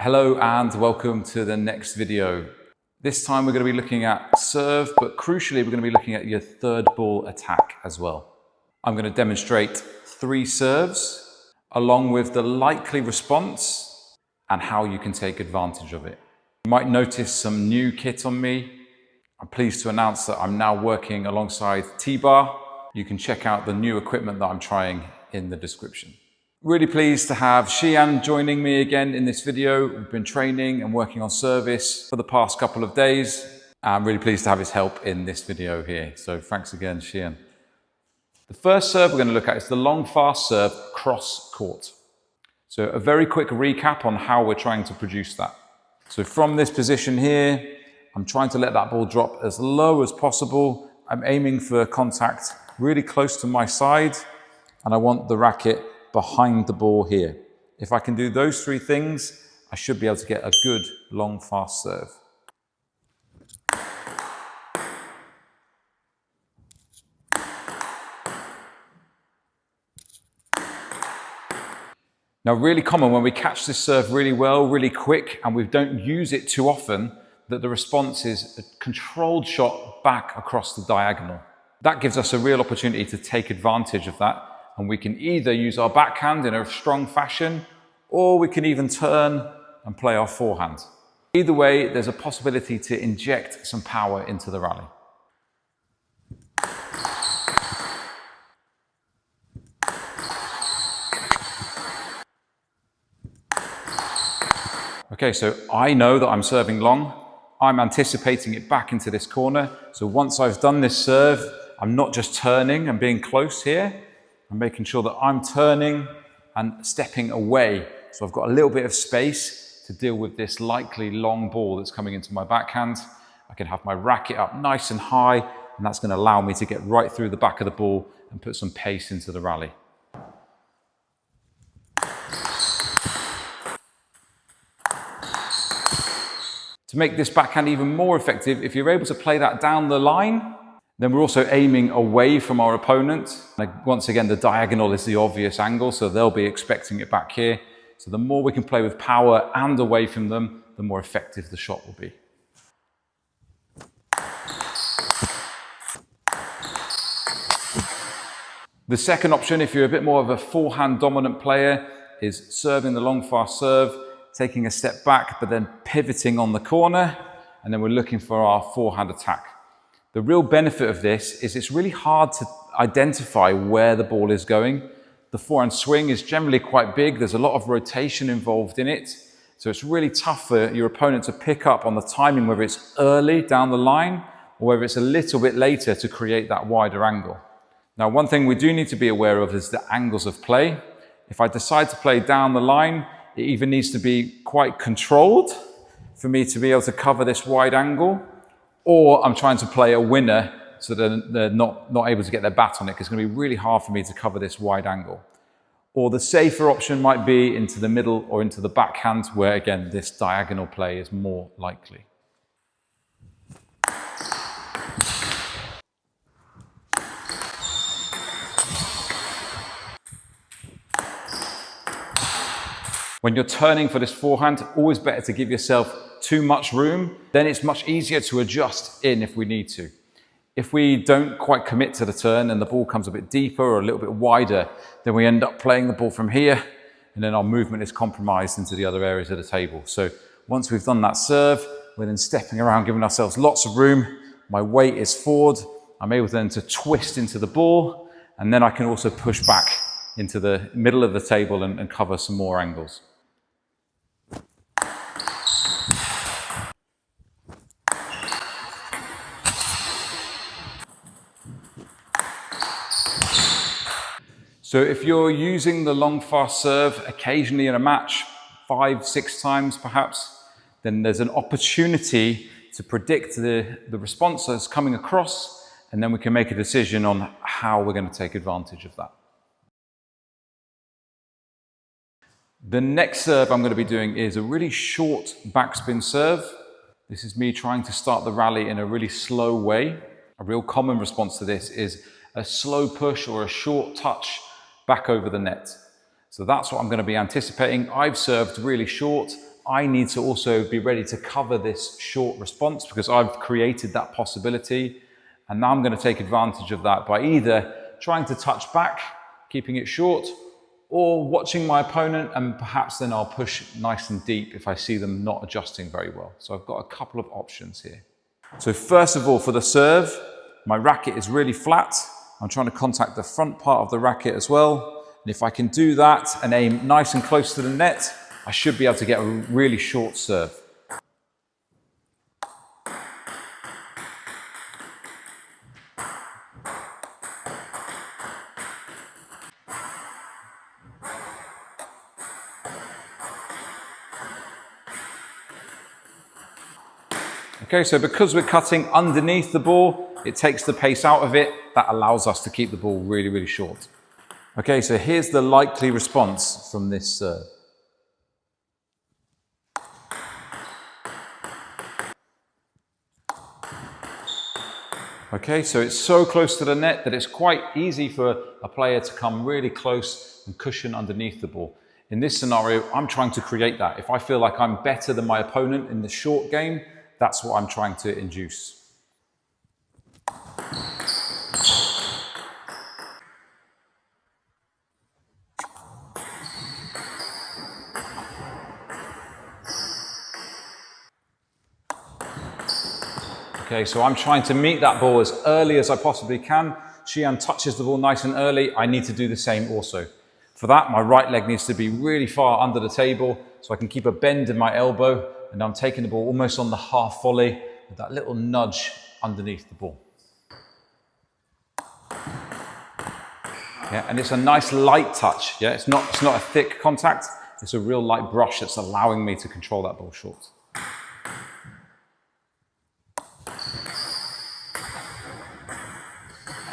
Hello and welcome to the next video. This time we're going to be looking at serve, but crucially we're going to be looking at your third ball attack as well. I'm going to demonstrate 3 serves along with the likely response and how you can take advantage of it. You might notice some new kit on me. I'm pleased to announce that I'm now working alongside Tibhar. You can check out the new equipment that I'm trying in the description. Really pleased to have Xian joining me again in this video. We've been training and working on service for the past couple of days. I'm really pleased to have his help in this video here. So thanks again, Xian. The first serve we're going to look at is the long fast serve cross court. So a very quick recap on how we're trying to produce that. So from this position here, I'm trying to let that ball drop as low as possible. I'm aiming for contact really close to my side, and I want the racket behind the ball here. If I can do those 3 things, I should be able to get a good long fast serve. Now, really common when we catch this serve really well, really quick, and we don't use it too often, that the response is a controlled shot back across the diagonal. That gives us a real opportunity to take advantage of that. And we can either use our backhand in a strong fashion, or we can even turn and play our forehand. Either way, there's a possibility to inject some power into the rally. Okay, so I know that I'm serving long. I'm anticipating it back into this corner. So once I've done this serve, I'm not just turning and being close here. I'm making sure that I'm turning and stepping away. So I've got a little bit of space to deal with this likely long ball that's coming into my backhand. I can have my racket up nice and high, and that's going to allow me to get right through the back of the ball and put some pace into the rally. To make this backhand even more effective, if you're able to play that down the line, then we're also aiming away from our opponent. Once again, the diagonal is the obvious angle, so they'll be expecting it back here. So the more we can play with power and away from them, the more effective the shot will be. The second option, if you're a bit more of a forehand dominant player, is serving the long fast serve, taking a step back, but then pivoting on the corner, and then we're looking for our forehand attack. The real benefit of this is it's really hard to identify where the ball is going. The forehand swing is generally quite big. There's a lot of rotation involved in it. So it's really tough for your opponent to pick up on the timing, whether it's early down the line or whether it's a little bit later to create that wider angle. Now, one thing we do need to be aware of is the angles of play. If I decide to play down the line, it either needs to be quite controlled for me to be able to cover this wide angle, or I'm trying to play a winner so that they're not able to get their bat on it, because it's going to be really hard for me to cover this wide angle. Or the safer option might be into the middle or into the backhand, where again, this diagonal play is more likely. When you're turning for this forehand, always better to give yourself too much room. Then it's much easier to adjust in if we need to. If we don't quite commit to the turn and the ball comes a bit deeper or a little bit wider, then we end up playing the ball from here, and then our movement is compromised into the other areas of the table. So once we've done that serve, we're then stepping around, giving ourselves lots of room. My weight is forward. I'm able then to twist into the ball, and then I can also push back into the middle of the table and cover some more angles. So if you're using the long fast serve occasionally in a match, 5-6 times perhaps, then there's an opportunity to predict the response that's coming across, and then we can make a decision on how we're going to take advantage of that. The next serve I'm going to be doing is a really short backspin serve. This is me trying to start the rally in a really slow way. A real common response to this is a slow push or a short touch back over the net. So that's what I'm going to be anticipating. I've served really short, I need to also be ready to cover this short response because I've created that possibility. And now I'm going to take advantage of that by either trying to touch back, keeping it short, or watching my opponent, and perhaps then I'll push nice and deep if I see them not adjusting very well. So I've got a couple of options here. So first of all, for the serve, my racket is really flat. I'm trying to contact the front part of the racket as well. And if I can do that and aim nice and close to the net, I should be able to get a really short serve. Okay, so because we're cutting underneath the ball, it takes the pace out of it. That allows us to keep the ball really, really short. Okay, so here's the likely response from this serve. Okay, so it's so close to the net that it's quite easy for a player to come really close and cushion underneath the ball. In this scenario, I'm trying to create that. If I feel like I'm better than my opponent in the short game, that's what I'm trying to induce. Okay, so I'm trying to meet that ball as early as I possibly can. Xian touches the ball nice and early. I need to do the same also. For that, my right leg needs to be really far under the table so I can keep a bend in my elbow, and I'm taking the ball almost on the half volley with that little nudge underneath the ball. Yeah, and it's a nice light touch. Yeah, it's not a thick contact. It's a real light brush that's allowing me to control that ball short.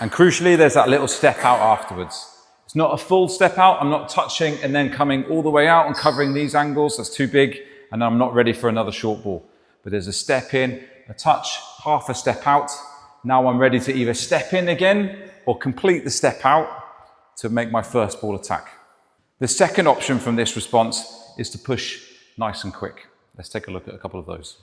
And crucially, there's that little step out afterwards. It's not a full step out. I'm not touching and then coming all the way out and covering these angles. That's too big, and I'm not ready for another short ball. But there's a step in, a touch, half a step out. Now I'm ready to either step in again or complete the step out to make my first ball attack. The second option from this response is to push nice and quick. Let's take a look at a couple of those.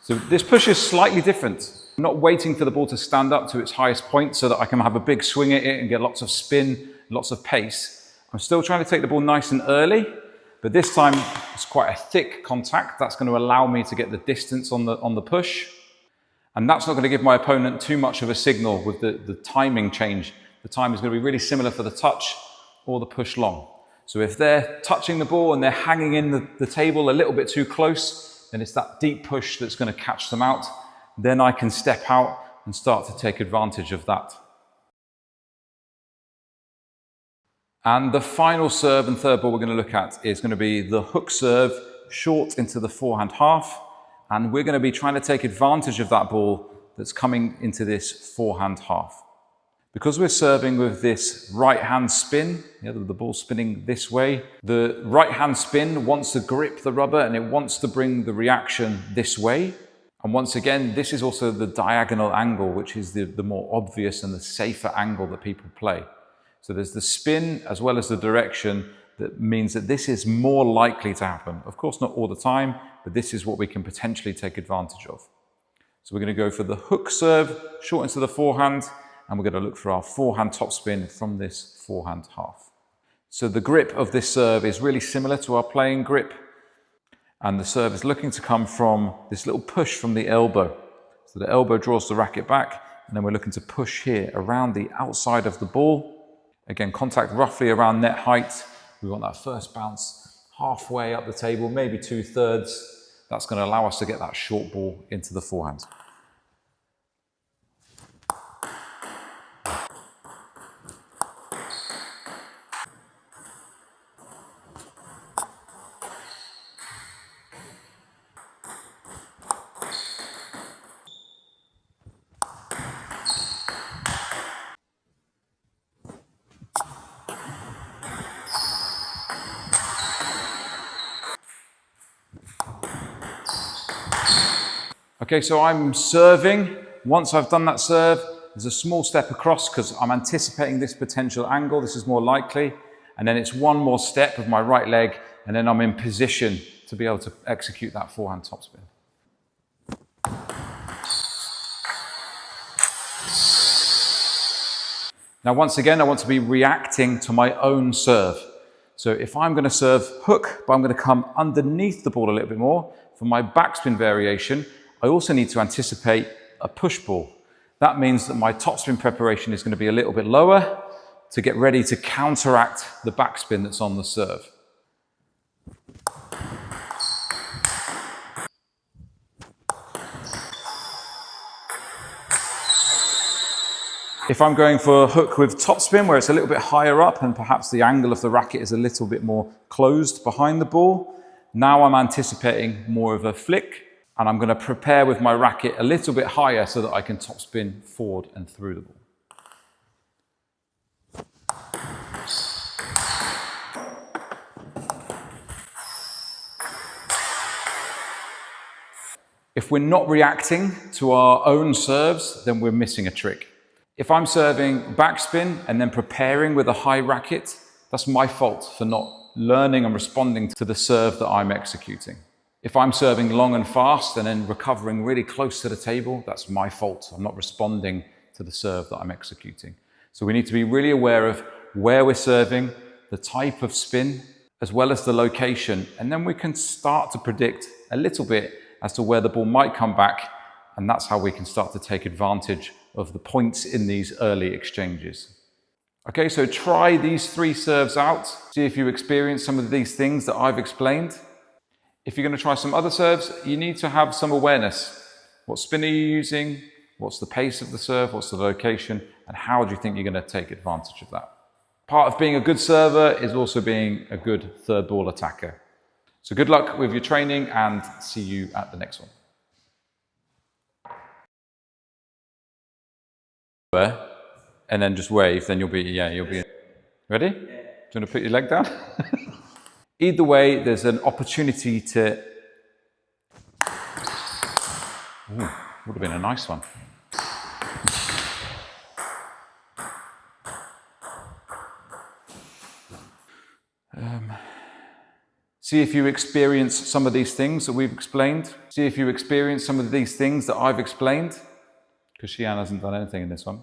So this push is slightly different. I'm not waiting for the ball to stand up to its highest point so that I can have a big swing at it and get lots of spin, lots of pace. I'm still trying to take the ball nice and early, but this time it's quite a thick contact. That's going to allow me to get the distance on the push. And that's not going to give my opponent too much of a signal with the timing change. The time is going to be really similar for the touch or the push long. So if they're touching the ball and they're hanging in the table a little bit too close, then it's that deep push that's going to catch them out. Then I can step out and start to take advantage of that. And the final serve and third ball we're going to look at is going to be the hook serve, short into the forehand half. And we're going to be trying to take advantage of that ball that's coming into this forehand half. Because we're serving with this right hand spin, the ball spinning this way, the right hand spin wants to grip the rubber and it wants to bring the reaction this way. And once again, this is also the diagonal angle, which is the more obvious and the safer angle that people play. So there's the spin as well as the direction that means that this is more likely to happen. Of course, not all the time, but this is what we can potentially take advantage of. So we're going to go for the hook serve, short into the forehand, and we're going to look for our forehand topspin from this forehand half. So the grip of this serve is really similar to our playing grip, and the serve is looking to come from this little push from the elbow. So the elbow draws the racket back, and then we're looking to push here around the outside of the ball. Again, contact roughly around net height. We want that first bounce halfway up the table, maybe 2/3. That's going to allow us to get that short ball into the forehand. Okay, so I'm serving. Once I've done that serve, there's a small step across because I'm anticipating this potential angle. This is more likely. And then it's one more step of my right leg, and then I'm in position to be able to execute that forehand topspin. Now, once again, I want to be reacting to my own serve. So if I'm going to serve hook, but I'm going to come underneath the ball a little bit more, for my backspin variation, I also need to anticipate a push ball. That means that my topspin preparation is going to be a little bit lower to get ready to counteract the backspin that's on the serve. If I'm going for a hook with topspin, where it's a little bit higher up and perhaps the angle of the racket is a little bit more closed behind the ball, now I'm anticipating more of a flick, and I'm going to prepare with my racket a little bit higher so that I can topspin forward and through the ball. If we're not reacting to our own serves, then we're missing a trick. If I'm serving backspin and then preparing with a high racket, that's my fault for not learning and responding to the serve that I'm executing. If I'm serving long and fast and then recovering really close to the table, that's my fault. I'm not responding to the serve that I'm executing. So we need to be really aware of where we're serving, the type of spin, as well as the location. And then we can start to predict a little bit as to where the ball might come back. And that's how we can start to take advantage of the points in these early exchanges. Okay, so try these 3 serves out. See if you experience some of these things that I've explained. If you're going to try some other serves, you need to have some awareness. What spin are you using? What's the pace of the serve? What's the location? And how do you think you're going to take advantage of that? Part of being a good server is also being a good third ball attacker. So good luck with your training, and see you at the next one. And then just wave, then you'll be. Ready? Do you want to put your leg down? Either way, there's an opportunity to... Ooh, would have been a nice one. See if you experience some of these things that we've explained. See if you experience some of these things that I've explained, because Shian hasn't done anything in this one.